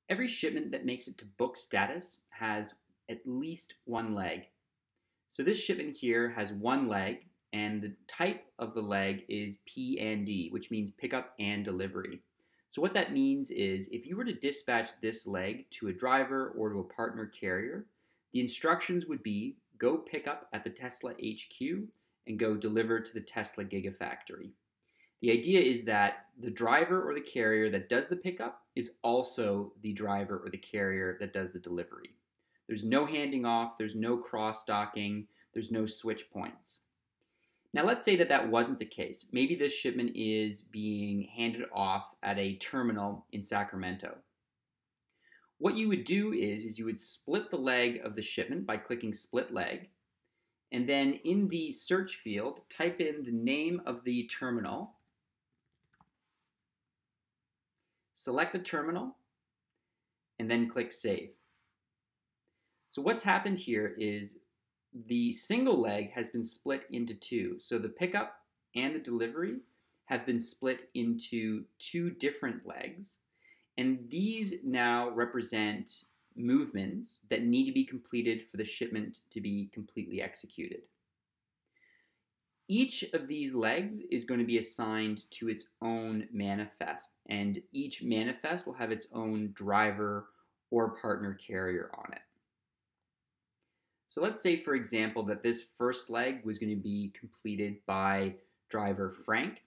Every shipment that makes it to book status has at least one leg. So this shipment here has one leg, and the type of the leg is P&D, which means pickup and delivery. So what that means is if you were to dispatch this leg to a driver or to a partner carrier, the instructions would be go pick up at the Tesla HQ and go deliver to the Tesla Gigafactory. The idea is that the driver or the carrier that does the pickup is also the driver or the carrier that does the delivery. There's no handing off, there's no cross-docking, there's no switch points. Now let's say that that wasn't the case. Maybe this shipment is being handed off at a terminal in Sacramento. What you would do is you would split the leg of the shipment by clicking split leg, and then in the search field, type in the name of the terminal, select the terminal, and then click save. So what's happened here is the single leg has been split into two. So the pickup and the delivery have been split into two different legs. And these now represent movements that need to be completed for the shipment to be completely executed. Each of these legs is going to be assigned to its own manifest, and each manifest will have its own driver or partner carrier on it. So let's say, for example, that this first leg was going to be completed by driver Frank.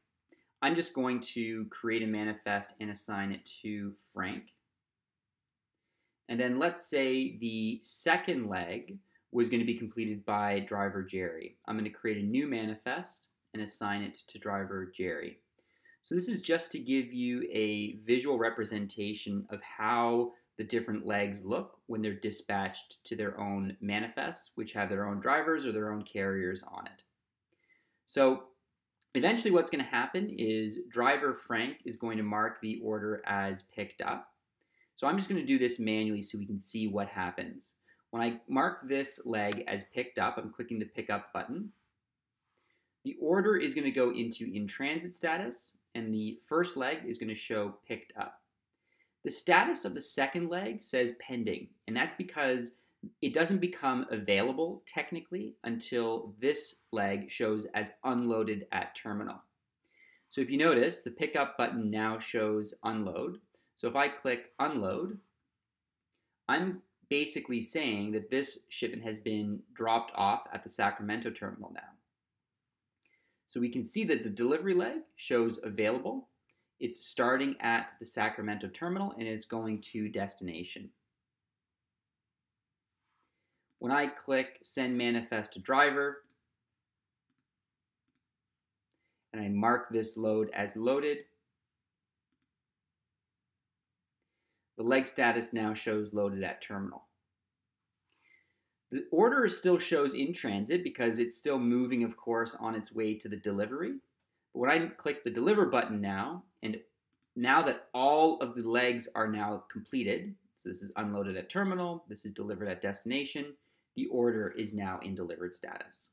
I'm just going to create a manifest and assign it to Frank. And then let's say the second leg was going to be completed by driver Jerry. I'm going to create a new manifest and assign it to driver Jerry. So this is just to give you a visual representation of how the different legs look when they're dispatched to their own manifests, which have their own drivers or their own carriers on it. So eventually what's going to happen is driver Frank is going to mark the order as picked up. So I'm just going to do this manually so we can see what happens. When I mark this leg as picked up, I'm clicking the pick up button. The order is going to go into in transit status, and the first leg is going to show picked up. The status of the second leg says pending, and that's because it doesn't become available technically until this leg shows as unloaded at terminal. So if you notice, the pickup button now shows unload. So if I click unload, I'm basically saying that this shipment has been dropped off at the Sacramento terminal now. So we can see that the delivery leg shows available. It's starting at the Sacramento terminal and it's going to destination. When I click send manifest to driver and I mark this load as loaded, the leg status now shows loaded at terminal. The order still shows in transit because it's still moving, of course, on its way to the delivery. But when I click the deliver button now, and now that all of the legs are now completed, so this is unloaded at terminal, this is delivered at destination, the order is now in delivered status.